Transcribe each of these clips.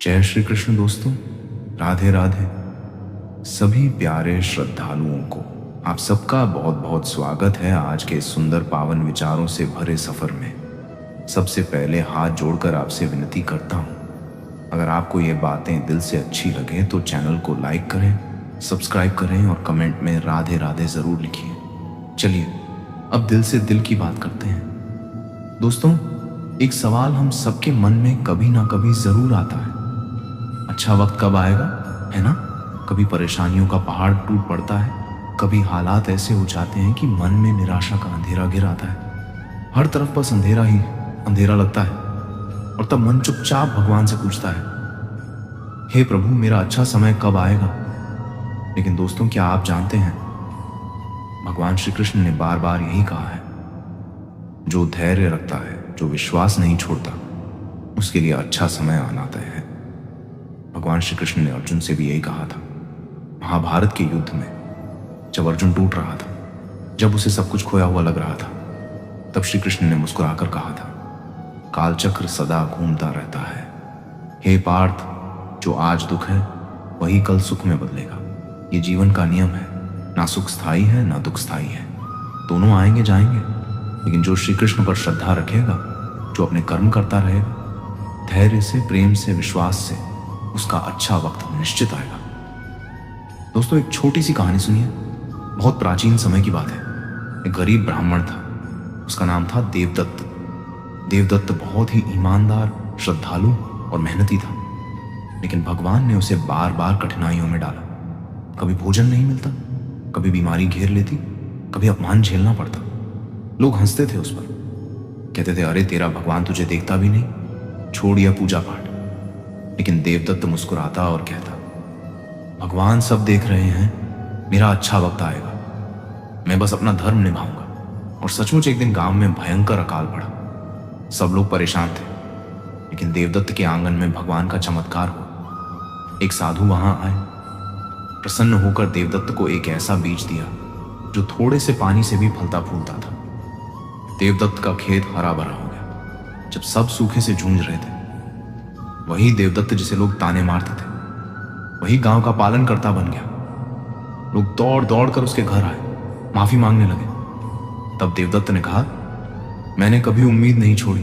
जय श्री कृष्ण दोस्तों, राधे राधे। सभी प्यारे श्रद्धालुओं को आप सबका बहुत बहुत स्वागत है आज के सुंदर पावन विचारों से भरे सफर में। सबसे पहले हाथ जोड़कर आपसे विनती करता हूँ, अगर आपको ये बातें दिल से अच्छी लगे तो चैनल को लाइक करें, सब्सक्राइब करें और कमेंट में राधे राधे ज़रूर लिखिए। चलिए अब दिल से दिल की बात करते हैं। दोस्तों, एक सवाल हम सबके मन में कभी ना कभी ज़रूर आता है, अच्छा वक्त कब आएगा, है ना? कभी परेशानियों का पहाड़ टूट पड़ता है, कभी हालात ऐसे हो जाते हैं कि मन में निराशा का अंधेरा घिर आता है। हर तरफ बस अंधेरा ही अंधेरा लगता है और तब मन चुपचाप भगवान से पूछता है, हे प्रभु मेरा अच्छा समय कब आएगा? लेकिन दोस्तों, क्या आप जानते हैं, भगवान श्री कृष्ण ने बार बार यही कहा है, जो धैर्य रखता है, जो विश्वास नहीं छोड़ता, उसके लिए अच्छा समय आना तय है। भगवान श्री कृष्ण ने अर्जुन से भी यही कहा था। महाभारत के युद्ध में जब अर्जुन टूट रहा था, जब उसे सब कुछ खोया हुआ लग रहा था, तब श्री कृष्ण ने मुस्कुराकर कहा था, कालचक्र सदा घूमता रहता है, हे पार्थ, जो आज दुख है वही कल सुख में बदलेगा। ये जीवन का नियम है, ना सुख स्थायी है ना दुख स्थायी है, दोनों आएंगे जाएंगे, लेकिन जो श्री कृष्ण पर श्रद्धा रखेगा, जो अपने कर्म करता रहेगा, धैर्य से, प्रेम से, विश्वास से, उसका अच्छा वक्त निश्चित आएगा। दोस्तों, एक छोटी सी कहानी सुनिए। बहुत प्राचीन समय की बात है। एक गरीब ब्राह्मण था, उसका नाम था देवदत्त। देवदत्त बहुत ही ईमानदार, श्रद्धालु और मेहनती था, लेकिन भगवान ने उसे बार बार कठिनाइयों में डाला। कभी भोजन नहीं मिलता, कभी बीमारी घेर लेती, कभी अपमान झेलना पड़ता। लोग हंसते थे उस पर, कहते थे, अरे तेरा भगवान तुझे देखता भी नहीं, छोड़ यह पूजा पाठ। लेकिन देवदत्त मुस्कुराता और कहता, भगवान सब देख रहे हैं, मेरा अच्छा वक्त आएगा, मैं बस अपना धर्म निभाऊंगा। और सचमुच एक दिन गांव में भयंकर अकाल पड़ा। सब लोग परेशान थे, लेकिन देवदत्त के आंगन में भगवान का चमत्कार हुआ। एक साधु वहां आए, प्रसन्न होकर देवदत्त को एक ऐसा बीज दिया जो थोड़े से पानी से भी फलता फूलता था। देवदत्त का खेत हरा भरा हो गया। जब सब सूखे से जूझ रहे थे, वही देवदत्त जिसे लोग ताने मारते थे, वही गांव का पालन करता बन गया। लोग दौड़ दौड़ कर उसके घर आए, माफी मांगने लगे। तब देवदत्त ने कहा, मैंने कभी उम्मीद नहीं छोड़ी,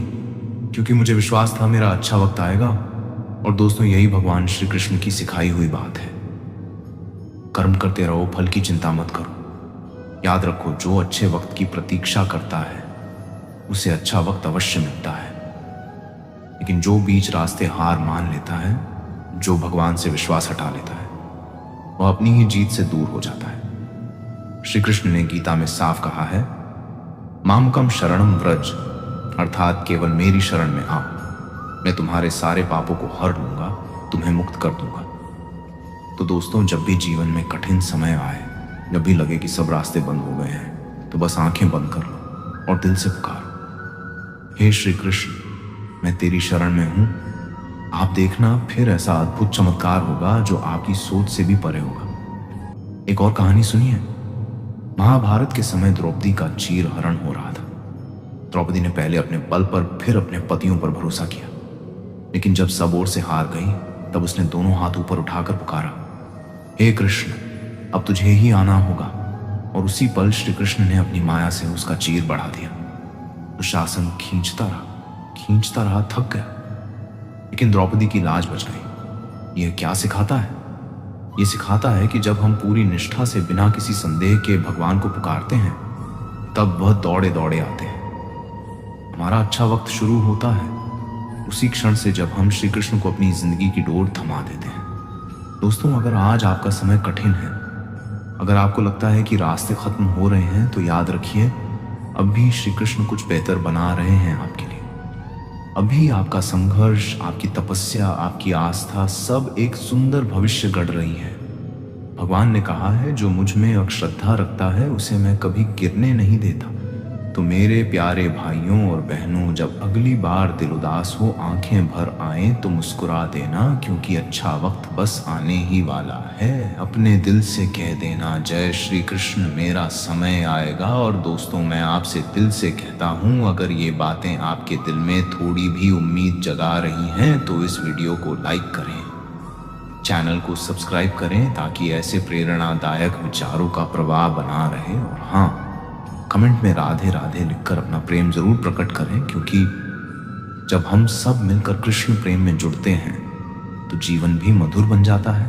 क्योंकि मुझे विश्वास था मेरा अच्छा वक्त आएगा। और दोस्तों, यही भगवान श्री कृष्ण की सिखाई हुई बात है। कर्म करते रहो, फल की चिंता मत करो। याद रखो, जो अच्छे वक्त की प्रतीक्षा करता है उसे अच्छा वक्त अवश्य मिलता है। लेकिन जो बीच रास्ते हार मान लेता है, जो भगवान से विश्वास हटा लेता है, वह अपनी ही जीत से दूर हो जाता है। श्री कृष्ण ने गीता में साफ कहा है, मामकम शरणम व्रज, अर्थात केवल मेरी शरण में आओ, मैं तुम्हारे सारे पापों को हर लूंगा, तुम्हें मुक्त कर दूंगा। तो दोस्तों, जब भी जीवन में कठिन समय आए, जब भी लगे कि सब रास्ते बंद हो गए हैं, तो बस आंखें बंद कर लो और दिल से पुकारो, हे श्री कृष्ण, मैं तेरी शरण में हूं। आप देखना, फिर ऐसा अद्भुत चमत्कार होगा जो आपकी सोच से भी परे होगा। एक और कहानी सुनिए। महाभारत के समय द्रौपदी का चीर हरण हो रहा था। द्रौपदी ने पहले अपने बल पर, फिर अपने पतियों पर भरोसा किया, लेकिन जब सब ओर से हार गई, तब उसने दोनों हाथ ऊपर उठाकर पुकारा, हे कृष्ण, अब तुझे ही आना होगा। और उसी पल श्री कृष्ण ने अपनी माया से उसका चीर बढ़ा दिया। दुशासन खींचता रहा, थक गया, लेकिन द्रौपदी की लाज बच गई। यह क्या सिखाता है? यह सिखाता है कि जब हम पूरी निष्ठा से बिना किसी संदेह के भगवान को पुकारते हैं, तब वह दौड़े दौड़े आते हैं। हमारा अच्छा वक्त शुरू होता है उसी क्षण से जब हम श्री कृष्ण को अपनी जिंदगी की डोर थमा देते हैं। दोस्तों, अगर आज आपका समय कठिन है, अगर आपको लगता है कि रास्ते खत्म हो रहे हैं, तो याद रखिए, अब भी श्री कृष्ण कुछ बेहतर बना रहे हैं आपके लिए। अभी आपका संघर्ष, आपकी तपस्या, आपकी आस्था, सब एक सुंदर भविष्य गढ़ रही है। भगवान ने कहा है, जो मुझ में श्रद्धा रखता है उसे मैं कभी गिरने नहीं देता। तो मेरे प्यारे भाइयों और बहनों, जब अगली बार दिल उदास हो, आंखें भर आए तो मुस्कुरा देना, क्योंकि अच्छा वक्त बस आने ही वाला है। अपने दिल से कह देना, जय श्री कृष्ण, मेरा समय आएगा। और दोस्तों, मैं आपसे दिल से कहता हूँ, अगर ये बातें आपके दिल में थोड़ी भी उम्मीद जगा रही हैं तो इस वीडियो को लाइक करें, चैनल को सब्सक्राइब करें, ताकि ऐसे प्रेरणादायक विचारों का प्रवाह बना रहे। और हाँ, कमेंट में राधे राधे लिखकर अपना प्रेम जरूर प्रकट करें, क्योंकि जब हम सब मिलकर कृष्ण प्रेम में जुड़ते हैं तो जीवन भी मधुर बन जाता है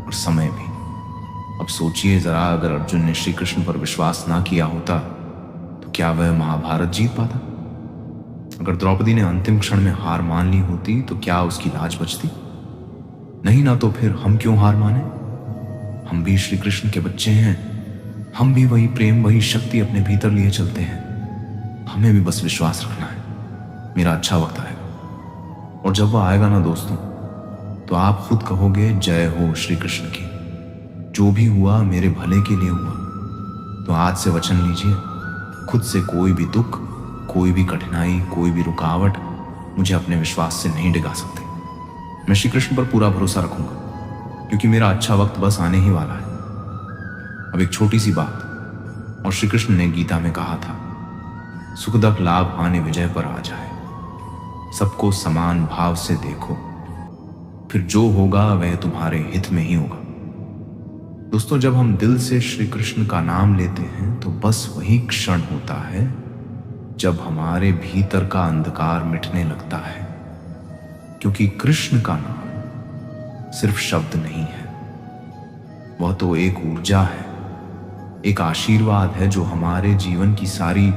और समय भी। अब सोचिए जरा, अगर अर्जुन ने श्री कृष्ण पर विश्वास ना किया होता तो क्या वह महाभारत जीत पाता? अगर द्रौपदी ने अंतिम क्षण में हार मान ली होती तो क्या उसकी लाज बचती? नहीं ना, तो फिर हम क्यों हार माने? हम भी श्री कृष्ण के बच्चे हैं, हम भी वही प्रेम, वही शक्ति अपने भीतर लिए चलते हैं। हमें भी बस विश्वास रखना है, मेरा अच्छा वक्त आएगा। और जब वह आएगा ना दोस्तों, तो आप खुद कहोगे, जय हो श्री कृष्ण की, जो भी हुआ मेरे भले के लिए हुआ। तो आज से वचन लीजिए, खुद से कोई भी दुख, कोई भी कठिनाई, कोई भी रुकावट मुझे अपने विश्वास से नहीं डिगा सकते। मैं श्री कृष्ण पर पूरा भरोसा रखूंगा, क्योंकि मेरा अच्छा वक्त बस आने ही वाला है। अब एक छोटी सी बात, और श्री कृष्ण ने गीता में कहा था, सुख दुख लाभ आने विजय पर आ जाए, सबको समान भाव से देखो, फिर जो होगा वह तुम्हारे हित में ही होगा। दोस्तों, जब हम दिल से श्री कृष्ण का नाम लेते हैं तो बस वही क्षण होता है जब हमारे भीतर का अंधकार मिटने लगता है, क्योंकि कृष्ण का नाम सिर्फ शब्द नहीं है, वह तो एक ऊर्जा है, एक आशीर्वाद है जो हमारे जीवन की सारी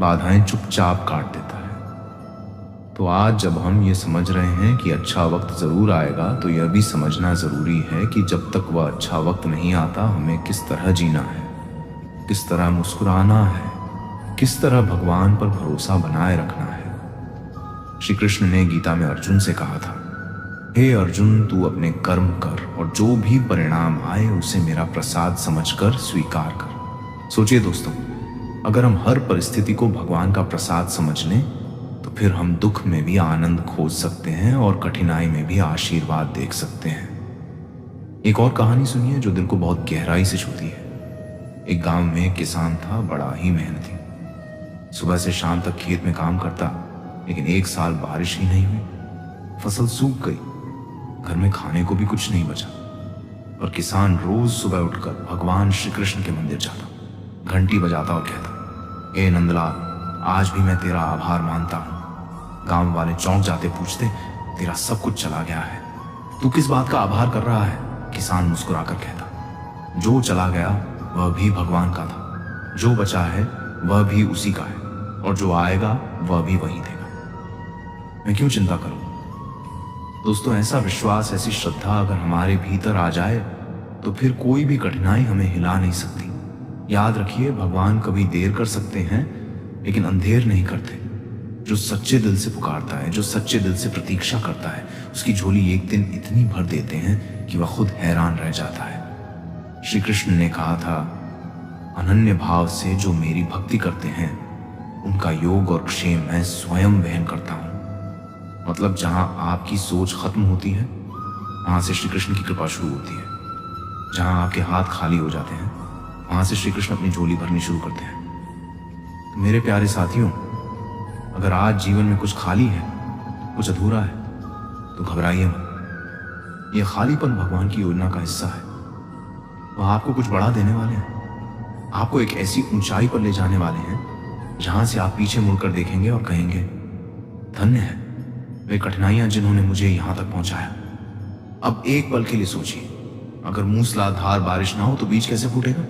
बाधाएं चुपचाप काट देता है। तो आज जब हम ये समझ रहे हैं कि अच्छा वक्त जरूर आएगा, तो यह भी समझना जरूरी है कि जब तक वह अच्छा वक्त नहीं आता, हमें किस तरह जीना है, किस तरह मुस्कुराना है, किस तरह भगवान पर भरोसा बनाए रखना है। श्री कृष्ण ने गीता में अर्जुन से कहा था, हे अर्जुन, तू अपने कर्म कर और जो भी परिणाम आए उसे मेरा प्रसाद समझकर स्वीकार कर। सोचिए दोस्तों, अगर हम हर परिस्थिति को भगवान का प्रसाद समझ लें तो फिर हम दुख में भी आनंद खोज सकते हैं और कठिनाई में भी आशीर्वाद देख सकते हैं। एक और कहानी सुनिए जो दिल को बहुत गहराई से छूती है। एक गांव में एक किसान था, बड़ा ही मेहनती। सुबह से शाम तक खेत में काम करता, लेकिन एक साल बारिश ही नहीं हुई, फसल सूख गई, घर में खाने को भी कुछ नहीं बचा। और किसान रोज सुबह उठकर भगवान श्री कृष्ण के मंदिर जाता, घंटी बजाता और कहता, हे नंदलाल, आज भी मैं तेरा आभार मानता हूँ। गांव वाले चौंक जाते, पूछते, तेरा सब कुछ चला गया है, तू किस बात का आभार कर रहा है? किसान मुस्कुराकर कहता, जो चला गया वह भी भगवान का था, जो बचा है वह भी उसी का है, और जो आएगा वह भी वही देगा। मैं क्यों चिंता करूं? दोस्तों, ऐसा विश्वास, ऐसी श्रद्धा अगर हमारे भीतर आ जाए तो फिर कोई भी कठिनाई हमें हिला नहीं सकती। याद रखिए, भगवान कभी देर कर सकते हैं लेकिन अंधेर नहीं करते। जो सच्चे दिल से पुकारता है, जो सच्चे दिल से प्रतीक्षा करता है, उसकी झोली एक दिन इतनी भर देते हैं कि वह खुद हैरान रह जाता है। श्री कृष्ण ने कहा था, अनन्य भाव से जो मेरी भक्ति करते हैं उनका योग और क्षेम मैं स्वयं वहन करता हूँ। मतलब जहां आपकी सोच खत्म होती है, वहां से श्री कृष्ण की कृपा शुरू होती है। जहां आपके हाथ खाली हो जाते हैं, वहां से श्री कृष्ण अपनी झोली भरनी शुरू करते हैं। तो मेरे प्यारे साथियों, अगर आज जीवन में कुछ खाली है, कुछ अधूरा है, तो घबराइए मत। यह खालीपन भगवान की योजना का हिस्सा है। वह आपको कुछ बढ़ा देने वाले हैं, आपको एक ऐसी ऊंचाई पर ले जाने वाले हैं जहां से आप पीछे मुड़कर देखेंगे और कहेंगे, धन्य है वे कठिनाइयां जिन्होंने मुझे यहां तक पहुंचाया। अब एक पल के लिए सोचिए, अगर मूसलाधार बारिश ना हो तो बीज कैसे फूटेगा?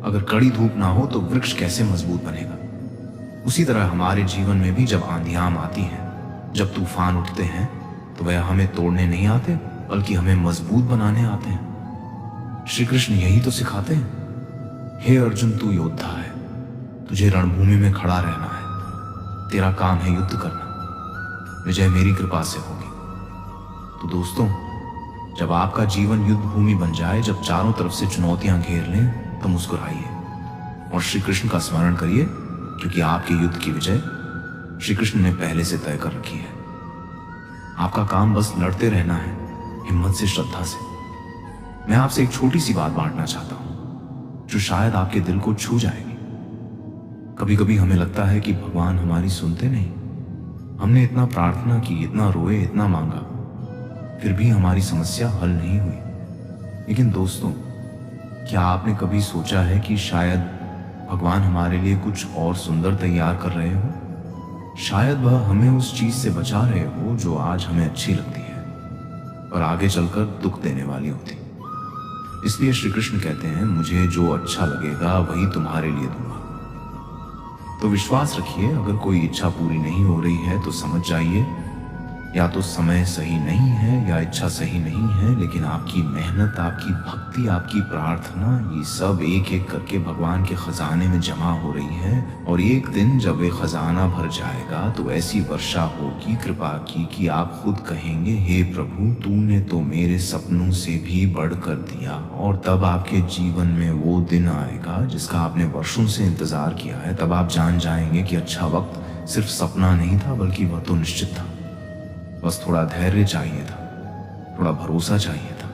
अगर कड़ी धूप ना हो तो वृक्ष कैसे मजबूत बनेगा? उसी तरह हमारे जीवन में भी जब आंधियां आती हैं, जब तूफान उठते हैं, तो वह हमें तोड़ने नहीं आते बल्कि हमें मजबूत बनाने आते हैं। श्री कृष्ण यही तो सिखाते हैं। हे अर्जुन, तू योद्धा है, तुझे रणभूमि में खड़ा रहना है, तेरा काम है युद्ध करना, विजय मेरी कृपा से होगी। तो दोस्तों, जब आपका जीवन युद्ध भूमि बन जाए, जब चारों तरफ से चुनौतियां घेर लें, तो मुस्कुराइए और श्री कृष्ण का स्मरण करिए क्योंकि आपके युद्ध की विजय श्री कृष्ण ने पहले से तय कर रखी है। आपका काम बस लड़ते रहना है, हिम्मत से, श्रद्धा से। मैं आपसे एक छोटी सी बात बांटना चाहता हूं जो शायद आपके दिल को छू जाएगी। कभी कभी हमें लगता है कि भगवान हमारी सुनते नहीं। हमने इतना प्रार्थना की, इतना रोए, इतना मांगा, फिर भी हमारी समस्या हल नहीं हुई। लेकिन दोस्तों, क्या आपने कभी सोचा है कि शायद भगवान हमारे लिए कुछ और सुंदर तैयार कर रहे हो? शायद वह हमें उस चीज से बचा रहे हो जो आज हमें अच्छी लगती है और आगे चलकर दुख देने वाली होती। इसलिए श्री कृष्ण कहते हैं, मुझे जो अच्छा लगेगा वही तुम्हारे लिए दूंगा। तो विश्वास रखिए, अगर कोई इच्छा पूरी नहीं हो रही है तो समझ जाइए या तो समय सही नहीं है या इच्छा सही नहीं है, लेकिन आपकी मेहनत, आपकी भक्ति, आपकी प्रार्थना, ये सब एक एक करके भगवान के खजाने में जमा हो रही है। और एक दिन जब वे खजाना भर जाएगा तो ऐसी वर्षा होगी कृपा की कि आप खुद कहेंगे, हे प्रभु, तूने तो मेरे सपनों से भी बढ़कर दिया। और तब आपके जीवन में वो दिन आएगा जिसका आपने वर्षों से इंतजार किया है। तब आप जान जाएंगे कि अच्छा वक्त सिर्फ सपना नहीं था, बल्कि वह तो निश्चित था। बस थोड़ा धैर्य चाहिए था, थोड़ा भरोसा चाहिए था।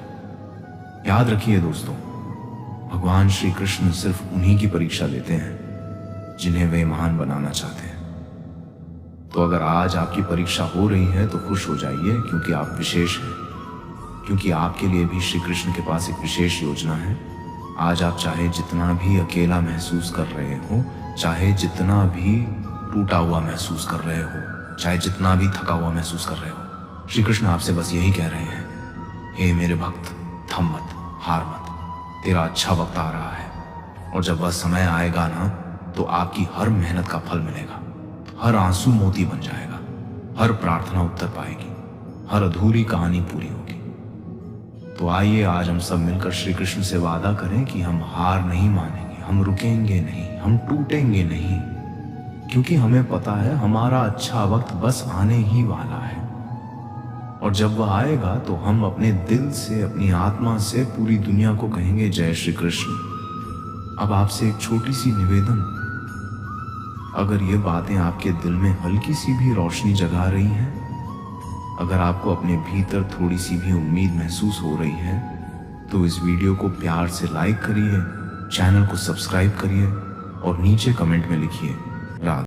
याद रखिए दोस्तों, भगवान श्री कृष्ण सिर्फ उन्हीं की परीक्षा लेते हैं जिन्हें वे महान बनाना चाहते हैं। तो अगर आज आपकी परीक्षा हो रही है तो खुश हो जाइए, क्योंकि आप विशेष हैं, क्योंकि आपके लिए भी श्री कृष्ण के पास एक विशेष योजना है। आज आप चाहे जितना भी अकेला महसूस कर रहे हो, चाहे जितना भी टूटा हुआ महसूस कर रहे हो, चाहे जितना भी थका हुआ महसूस कर रहे हो, श्री कृष्ण आपसे बस यही कह रहे हैं, हे मेरे भक्त, थम मत, हार मत, तेरा अच्छा वक्त आ रहा है। और जब वह समय आएगा ना, तो आपकी हर मेहनत का फल मिलेगा, हर आंसू मोती बन जाएगा, हर प्रार्थना उत्तर पाएगी, हर अधूरी कहानी पूरी होगी। तो आइए आज हम सब मिलकर श्री कृष्ण से वादा करें कि हम हार नहीं मानेंगे, हम रुकेंगे नहीं, हम टूटेंगे नहीं, क्योंकि हमें पता है हमारा अच्छा वक्त बस आने ही वाला है। और जब वह आएगा तो हम अपने दिल से, अपनी आत्मा से पूरी दुनिया को कहेंगे, जय श्री कृष्ण। अब आपसे एक छोटी सी निवेदन, अगर ये बातें आपके दिल में हल्की सी भी रोशनी जगा रही हैं, अगर आपको अपने भीतर थोड़ी सी भी उम्मीद महसूस हो रही है, तो इस वीडियो को प्यार से लाइक करिए, चैनल को सब्सक्राइब करिए और नीचे कमेंट में लिखिए, राधे।